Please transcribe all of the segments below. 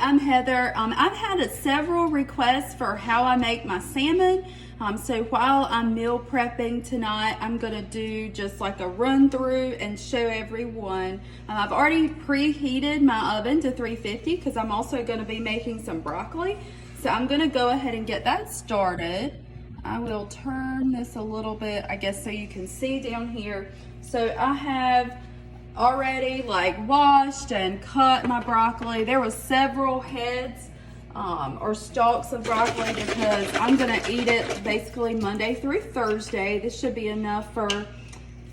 I'm Heather. I've had several requests for how I make my salmon. So while I'm meal prepping tonight, I'm going to do just like a run through and show everyone. I've already preheated my oven to 350 because I'm also going to be making some broccoli. So I'm going to go ahead and get that started. I will turn this a little bit, I guess, so you can see down here. So I have already like washed and cut my broccoli. There was several heads or stalks of broccoli because I'm gonna eat it basically Monday through Thursday. This should be enough for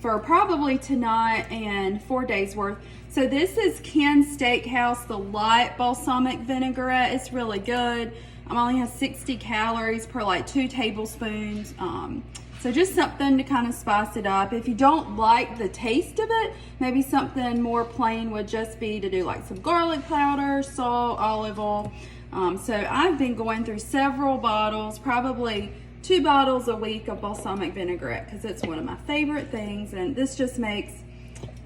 probably tonight and 4 days worth. So this is Ken Steakhouse, the light balsamic vinaigrette. It's really good. It only has 60 calories per like 2 tablespoons. So just something to kind of spice it up. If you don't like the taste of it, maybe something more plain would just be to do like some garlic powder, salt, olive oil. So I've been going through several bottles, probably 2 bottles a week of balsamic vinaigrette because it's one of my favorite things, and this just makes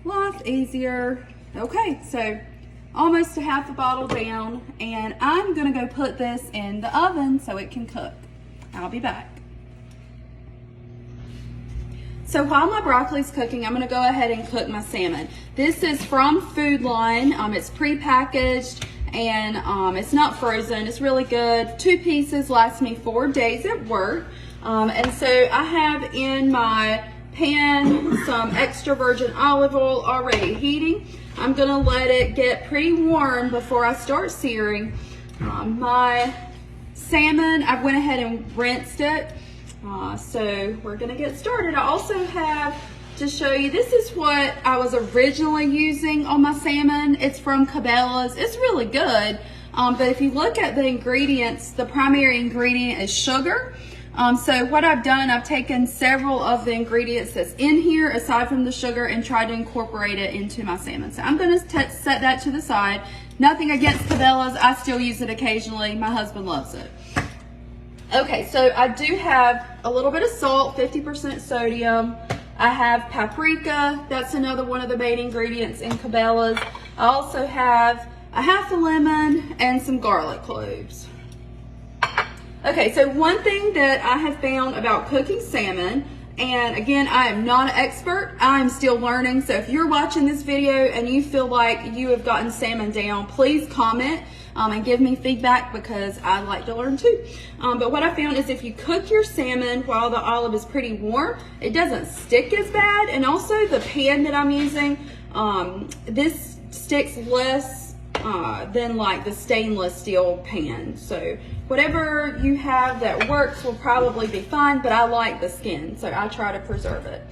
life easier. Okay, so almost a half a bottle down, and I'm gonna go put this in the oven so it can cook. I'll be back. So while my broccoli's cooking, I'm gonna go ahead and cook my salmon. This is from Food Line. It's pre-packaged and it's not frozen. It's really good. 2 pieces last me 4 days at work. And so I have in my pan some extra virgin olive oil already heating. I'm gonna let it get pretty warm before I start searing. My salmon, I went ahead and rinsed it. So we're gonna get started. I also have to show you, this is what I was originally using on my salmon. It's from Cabela's. It's really good, but if you look at the ingredients, the primary ingredient is sugar. So what I've done, I've taken several of the ingredients that's in here aside from the sugar and tried to incorporate it into my salmon. So I'm gonna set that to the side. Nothing against Cabela's, I still use it occasionally. My husband loves it. Okay, so I do have a little bit of salt, 50% sodium. I have paprika, that's another one of the main ingredients in Cabela's. I also have a half a lemon and some garlic cloves. Okay, so one thing that I have found about cooking salmon, and again, I am not an expert, I am still learning, so if you're watching this video and you feel like you have gotten salmon down, please comment and give me feedback because I like to learn too. But what I found is if you cook your salmon while the olive is pretty warm, it doesn't stick as bad. And also the pan that I'm using, this sticks less than like the stainless steel pan. So whatever you have that works will probably be fine, but I like the skin, so I try to preserve it.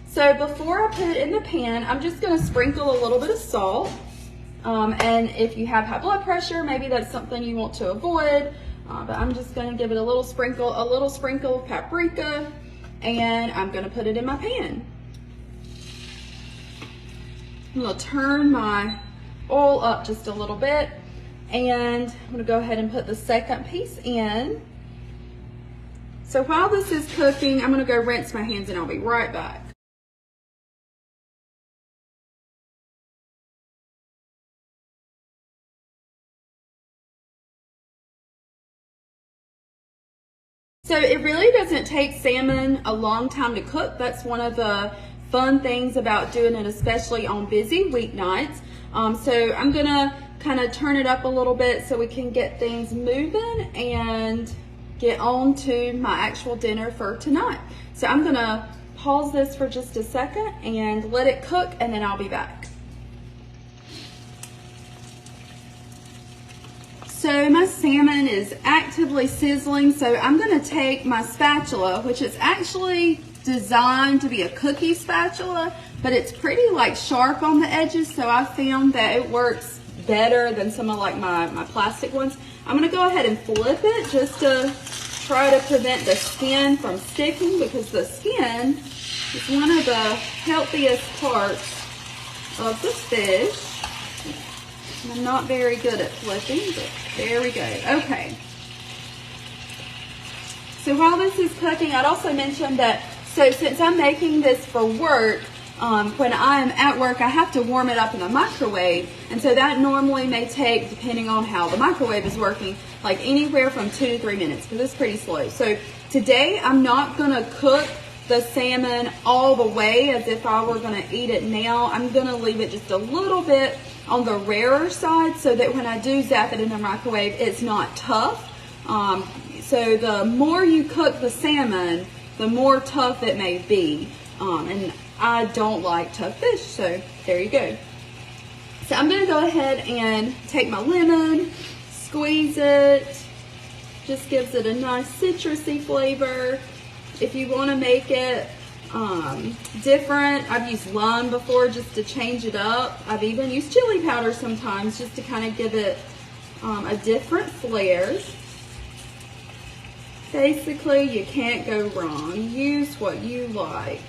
So before I put it in the pan, I'm just gonna sprinkle a little bit of salt. And if you have high blood pressure, maybe that's something you want to avoid. But I'm just gonna give it a little sprinkle of paprika, and I'm gonna put it in my pan. I'm gonna turn my oil up just a little bit, and I'm gonna go ahead and put the second piece in. So while this is cooking, I'm gonna go rinse my hands and I'll be right back. So it really doesn't take salmon a long time to cook. That's one of the fun things about doing it, especially on busy weeknights. So I'm gonna kind of turn it up a little bit so we can get things moving and get on to my actual dinner for tonight. So I'm gonna pause this for just a second and let it cook, and then I'll be back. So my salmon is actively sizzling, so I'm gonna take my spatula, which is actually designed to be a cookie spatula, but it's pretty like sharp on the edges, so I found that it works better than some of like my plastic ones. I'm gonna go ahead and flip it just to try to prevent the skin from sticking, because the skin is one of the healthiest parts of the fish. I'm not very good at flipping, but there we go. Okay. So while this is cooking, I'd also mention that, so since I'm making this for work, when I'm at work, I have to warm it up in the microwave, and so that normally may take, depending on how the microwave is working, like anywhere from 2 to 3 minutes, because it's pretty slow. So today I'm not going to cook the salmon all the way as if I were going to eat it now. I'm going to leave it just a little bit on the rarer side so that when I do zap it in the microwave, it's not tough. So the more you cook the salmon, the more tough it may be. And I don't like tough fish, so there you go. So I'm going to go ahead and take my lemon, squeeze it. Just gives it a nice citrusy flavor. If you want to make it different, I've used lime before just to change it up. I've even used chili powder sometimes just to kind of give it a different flair. Basically, you can't go wrong. Use what you like.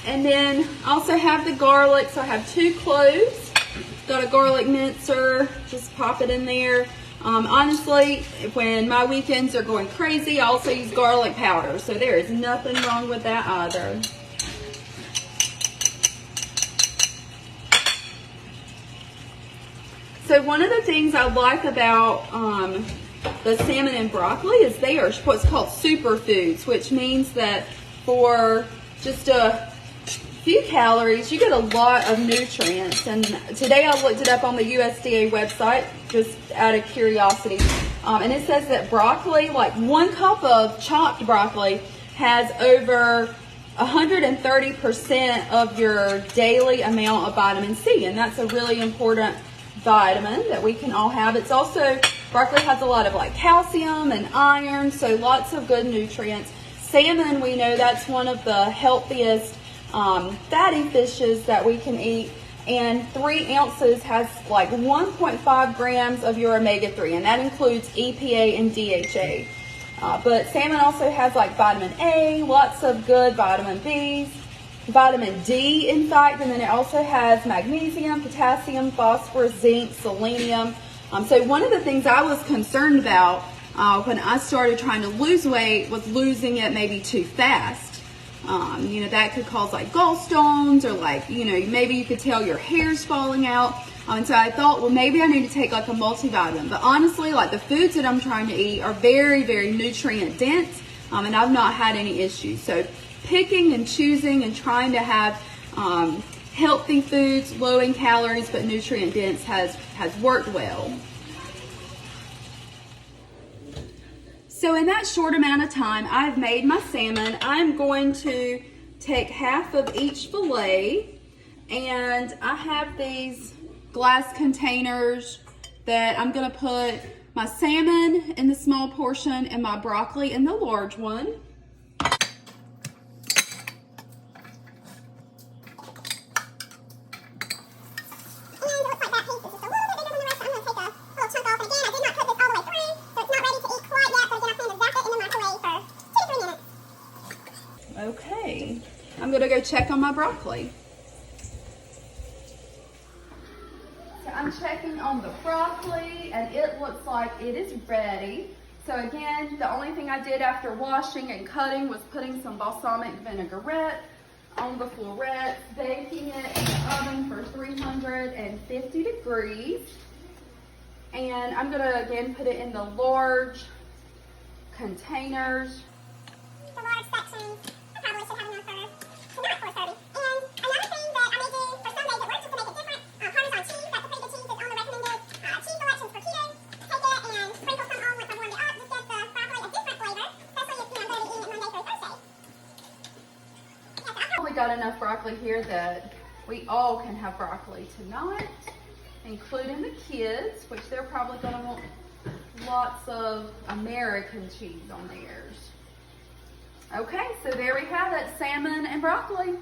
And then I also have the garlic, so I have 2 cloves. Got a garlic mincer, just pop it in there. Honestly, when my weekends are going crazy, I also use garlic powder, so there is nothing wrong with that either. So one of the things I like about the salmon and broccoli is they are what's called superfoods, which means that for just a few calories, you get a lot of nutrients. And today I looked it up on the USDA website just out of curiosity, and it says that broccoli, like 1 cup of chopped broccoli, has over 130% of your daily amount of vitamin C, and that's a really important vitamin that we can all have. It's also, broccoli has a lot of like calcium and iron, so lots of good nutrients. Salmon, we know that's one of the healthiest fatty fishes that we can eat, and 3 ounces has like 1.5 grams of your omega-3, and that includes EPA and DHA. But salmon also has like vitamin A, lots of good vitamin Bs, vitamin D in fact, and then it also has magnesium, potassium, phosphorus, zinc, selenium. So one of the things I was concerned about when I started trying to lose weight was losing it maybe too fast. You know, that could cause like gallstones, or like, you know, maybe you could tell your hair's falling out. And so I thought, well, maybe I need to take like a multivitamin. But honestly, like the foods that I'm trying to eat are very, very nutrient dense, and I've not had any issues. So picking and choosing and trying to have healthy foods, low in calories but nutrient dense has worked well. So in that short amount of time, I've made my salmon. I'm going to take half of each fillet, and I have these glass containers that I'm going to put my salmon in the small portion and my broccoli in the large one. Okay, I'm gonna go check on my broccoli. So I'm checking on the broccoli, and it looks like it is ready. So again, the only thing I did after washing and cutting was putting some balsamic vinaigrette on the florets, baking it in the oven for 350 degrees. And I'm gonna again put it in the large containers. The large section. I probably should have enough for not for serving. And another thing that I may do for some days at work just to make it different, Parmesan cheese, that's a pretty good cheese, is on the recommended cheese selections for keto. Take it and sprinkle some on once I warmed it up. Just gives the broccoli a different flavor, especially if you're going to be eating it Monday through Thursday. We got enough broccoli here that we all can have broccoli tonight, including the kids, which they're probably going to want lots of American cheese on theirs. Okay, so there we have it, salmon and broccoli.